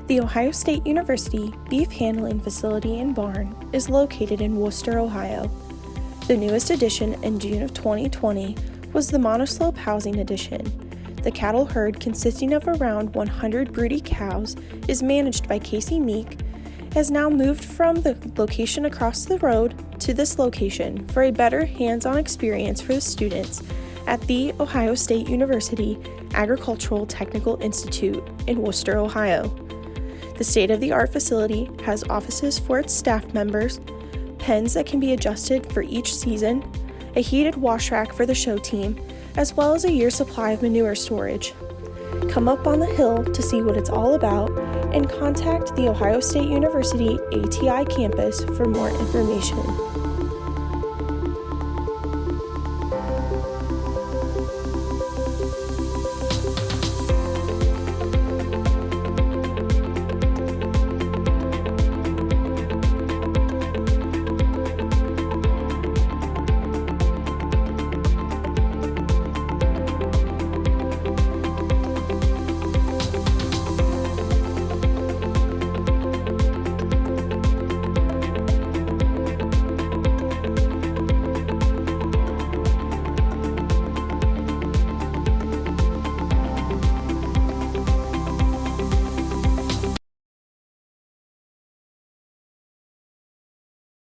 The Ohio State University Beef Handling Facility and Barn is located in Wooster, Ohio. The newest addition in June of 2020 was the monoslope housing addition. The cattle herd, consisting of around 100 broody cows, is managed by Casey Meek, has now moved from the location across the road to this location for a better hands-on experience for the students at the Ohio State University Agricultural Technical Institute in Wooster, Ohio. The state-of-the-art facility has offices for its staff members, pens that can be adjusted for each season, a heated wash rack for the show team, as well as a year's supply of manure storage. Come up on the hill to see what it's all about and contact the Ohio State University ATI campus for more information.